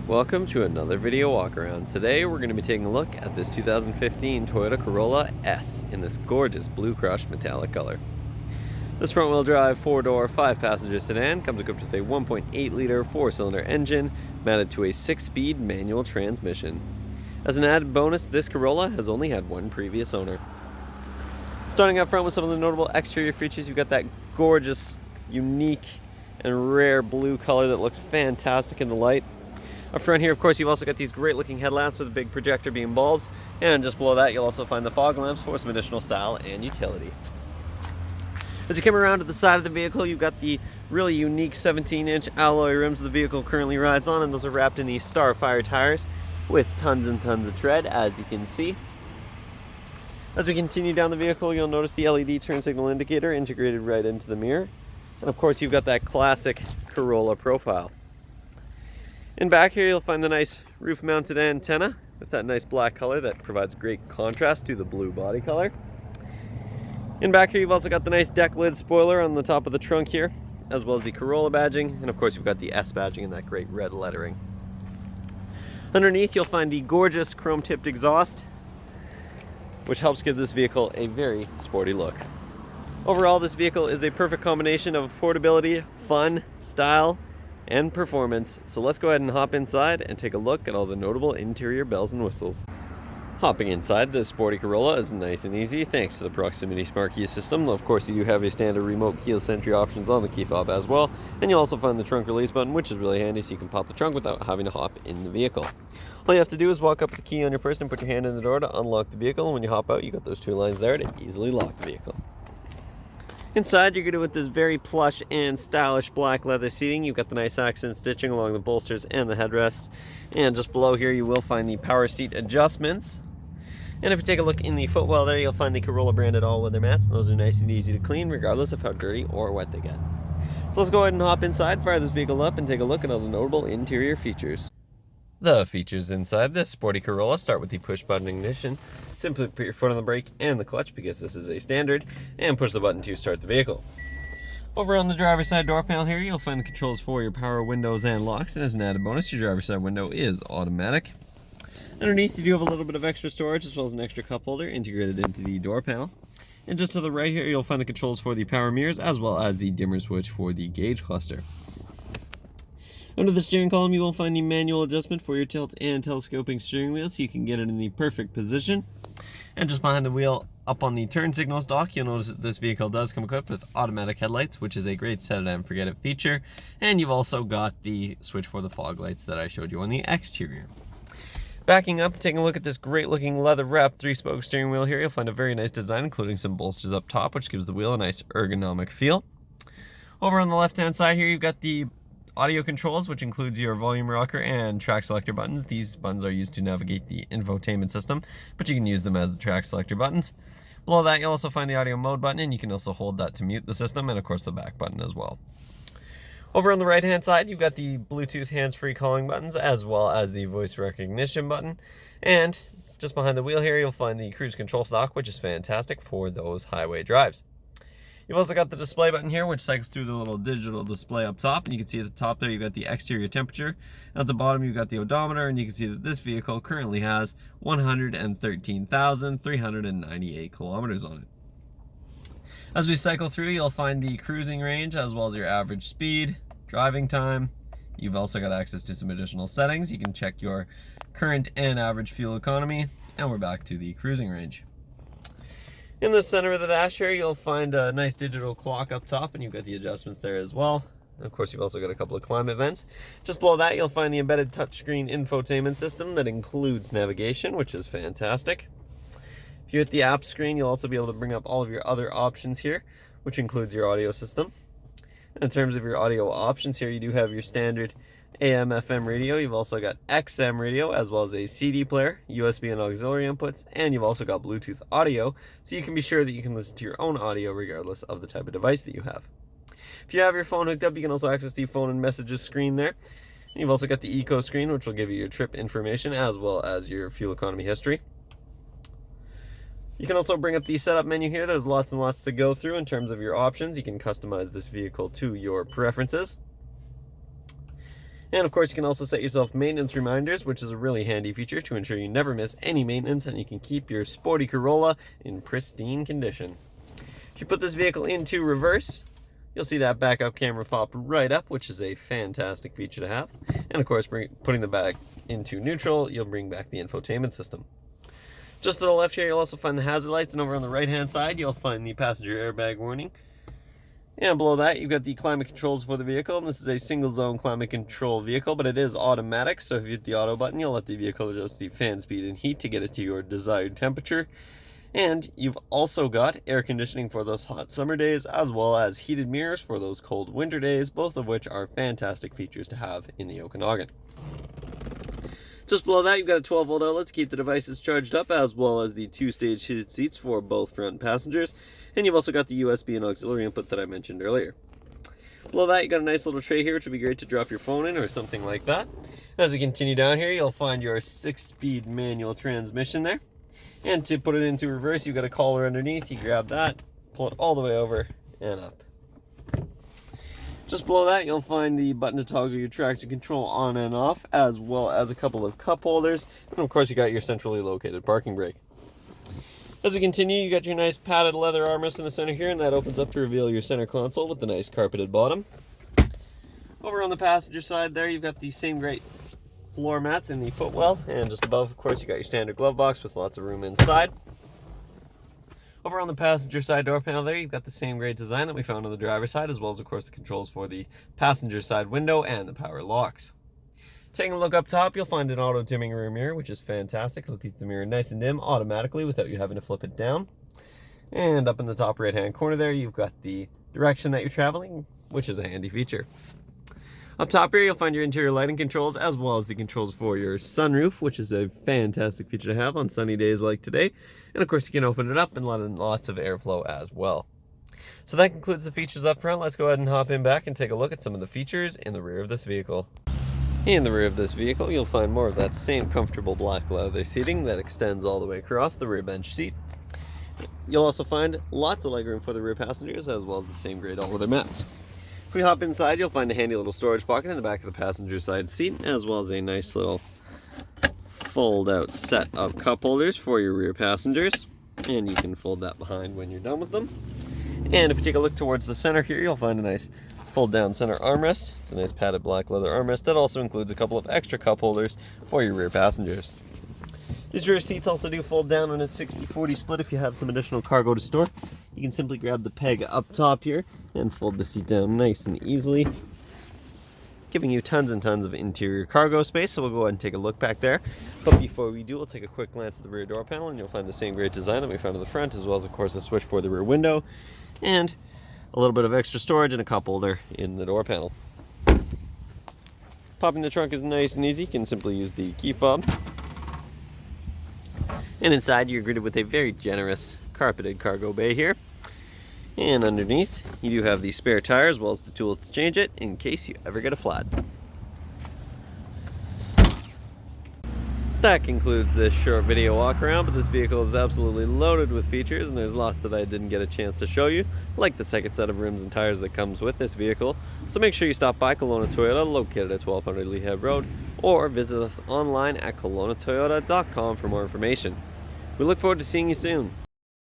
Welcome to another video walk around. Today we're going to be taking a look at this 2015 Toyota Corolla S in this gorgeous blue crushed metallic color. This front wheel drive 4-door 5-passenger sedan comes equipped with a 1.8 liter 4-cylinder engine mounted to a 6-speed manual transmission. As an added bonus, this Corolla has only had one previous owner. Starting up front with some of the notable exterior features, you've got that gorgeous, unique, and rare blue color that looks fantastic in the light. Up front here, of course, you've also got these great looking headlamps with a big projector beam bulbs, and just below that you'll also find the fog lamps for some additional style and utility. As you come around to the side of the vehicle, you've got the really unique 17-inch alloy rims the vehicle currently rides on, and those are wrapped in these Starfire tires with tons and tons of tread, as you can see. As we continue down the vehicle, you'll notice the LED turn signal indicator integrated right into the mirror, and of course you've got that classic Corolla profile. In back here, you'll find the nice roof-mounted antenna with that nice black color that provides great contrast to the blue body color. In back here, you've also got the nice deck lid spoiler on the top of the trunk here, as well as the Corolla badging, and of course you've got the S badging and that great red lettering. Underneath, you'll find the gorgeous chrome-tipped exhaust, which helps give this vehicle a very sporty look. Overall, this vehicle is a perfect combination of affordability, fun, style, and performance. So let's go ahead and hop inside and take a look at all the notable interior bells and whistles. Hopping inside, this sporty Corolla is nice and easy thanks to the proximity smart key system. Of course, you do have your standard remote keyless entry options on the key fob as well, and you'll also find the trunk release button, which is really handy so you can pop the trunk without having to hop in the vehicle. All you have to do is walk up with the key on your person and put your hand in the door to unlock the vehicle, and when you hop out, you got those two lines there to easily lock the vehicle. Inside, you're greeted with this very plush and stylish black leather seating. You've got the nice accent stitching along the bolsters and the headrests. And just below here, you will find the power seat adjustments. And if you take a look in the footwell there, you'll find the Corolla branded all-weather mats. And those are nice and easy to clean, regardless of how dirty or wet they get. So let's go ahead and hop inside, fire this vehicle up, and take a look at all the notable interior features. The features inside this sporty Corolla start with the push-button ignition. Simply put your foot on the brake and the clutch, because this is a standard, and push the button to start the vehicle. Over on the driver's side door panel here, you'll find the controls for your power windows and locks, and as an added bonus, your driver's side window is automatic. Underneath, you do have a little bit of extra storage, as well as an extra cup holder integrated into the door panel. And just to the right here, you'll find the controls for the power mirrors, as well as the dimmer switch for the gauge cluster. Under the steering column, you will find the manual adjustment for your tilt and telescoping steering wheel, so you can get it in the perfect position. And just behind the wheel, up on the turn signals dock, you'll notice that this vehicle does come equipped with automatic headlights, which is a great set it and forget it feature. And you've also got the switch for the fog lights that I showed you on the exterior. Backing up, taking a look at this great looking leather wrapped 3-spoke steering wheel here, you'll find a very nice design, including some bolsters up top, which gives the wheel a nice ergonomic feel. Over on the left hand side here, you've got the audio controls, which includes your volume rocker and track selector buttons. These buttons are used to navigate the infotainment system, but you can use them as the track selector buttons. Below that, you'll also find the audio mode button, and you can also hold that to mute the system, and of course the back button as well. Over on the right hand side, you've got the Bluetooth hands-free calling buttons, as well as the voice recognition button. And just behind the wheel here, you'll find the cruise control stalk, which is fantastic for those highway drives. You've also got the display button here, which cycles through the little digital display up top, and you can see at the top there you've got the exterior temperature. At the bottom you've got the odometer, and you can see that this vehicle currently has 113,398 kilometers on it. As we cycle through, you'll find the cruising range, as well as your average speed, driving time. You've also got access to some additional settings. You can check your current and average fuel economy, and we're back to the cruising range. In the center of the dash here, you'll find a nice digital clock up top, and you've got the adjustments there as well. And of course, you've also got a couple of climate vents. Just below that, you'll find the embedded touchscreen infotainment system that includes navigation, which is fantastic. If you hit the app screen, you'll also be able to bring up all of your other options here, which includes your audio system. And in terms of your audio options here, you do have your standard AM, FM radio. You've also got XM radio, as well as a CD player, USB and auxiliary inputs, and you've also got Bluetooth audio, so you can be sure that you can listen to your own audio regardless of the type of device that you have. If you have your phone hooked up, you can also access the phone and messages screen there. And you've also got the Eco screen, which will give you your trip information, as well as your fuel economy history. You can also bring up the setup menu here. There's lots and lots to go through in terms of your options. You can customize this vehicle to your preferences. And of course, you can also set yourself maintenance reminders, which is a really handy feature to ensure you never miss any maintenance and you can keep your sporty Corolla in pristine condition. If you put this vehicle into reverse, you'll see that backup camera pop right up, which is a fantastic feature to have. And of course, putting the back into neutral, you'll bring back the infotainment system. Just to the left here, you'll also find the hazard lights, and over on the right-hand side, you'll find the passenger airbag warning. And below that, you've got the climate controls for the vehicle, and this is a single-zone climate control vehicle, but it is automatic, so if you hit the auto button, you'll let the vehicle adjust the fan speed and heat to get it to your desired temperature. And you've also got air conditioning for those hot summer days, as well as heated mirrors for those cold winter days, both of which are fantastic features to have in the Okanagan. Just below that, you've got a 12-volt outlet to keep the devices charged up, as well as the two-stage heated seats for both front passengers. And you've also got the USB and auxiliary input that I mentioned earlier. Below that, you've got a nice little tray here, which would be great to drop your phone in or something like that. As we continue down here, you'll find your 6-speed manual transmission there. And to put it into reverse, you've got a collar underneath. You grab that, pull it all the way over and up. Just below that, you'll find the button to toggle your traction control on and off, as well as a couple of cup holders. And of course, you got your centrally located parking brake. As we continue, you got your nice padded leather armrest in the center here, and that opens up to reveal your center console with the nice carpeted bottom. Over on the passenger side there, you've got the same great floor mats in the footwell, and just above, of course, you got your standard glove box with lots of room inside. Over on the passenger side door panel there, you've got the same great design that we found on the driver's side, as well as, of course, the controls for the passenger side window and the power locks. Taking a look up top, you'll find an auto-dimming rear mirror, which is fantastic. It'll keep the mirror nice and dim automatically without you having to flip it down. And up in the top right-hand corner there, you've got the direction that you're traveling, which is a handy feature. Up top here, you'll find your interior lighting controls, as well as the controls for your sunroof, which is a fantastic feature to have on sunny days like today. And of course, you can open it up and let in lots of airflow as well. So that concludes the features up front. Let's go ahead and hop in back and take a look at some of the features in the rear of this vehicle. In the rear of this vehicle, you'll find more of that same comfortable black leather seating that extends all the way across the rear bench seat. You'll also find lots of legroom for the rear passengers, as well as the same great all-weather mats. If we hop inside, you'll find a handy little storage pocket in the back of the passenger side seat, as well as a nice little fold-out set of cup holders for your rear passengers. And you can fold that behind when you're done with them. And if you take a look towards the center here, you'll find a nice fold-down center armrest. It's a nice padded black leather armrest that also includes a couple of extra cup holders for your rear passengers. These rear seats also do fold down on a 60-40 split if you have some additional cargo to store. You can simply grab the peg up top here and fold the seat down nice and easily, giving you tons and tons of interior cargo space. So we'll go ahead and take a look back there. But before we do, we'll take a quick glance at the rear door panel, and you'll find the same great design that we found in the front, as well as, of course, a switch for the rear window, and a little bit of extra storage and a cup holder in the door panel. Popping the trunk is nice and easy. You can simply use the key fob. And inside, you're greeted with a very generous carpeted cargo bay here. And underneath, you do have the spare tire, as well as the tools to change it in case you ever get a flat. That concludes this short video walk around, but this vehicle is absolutely loaded with features, and there's lots that I didn't get a chance to show you, like the second set of rims and tires that comes with this vehicle. So make sure you stop by Kelowna Toyota, located at 1200 Leahead Road, or visit us online at KelownaToyota.com for more information. We look forward to seeing you soon.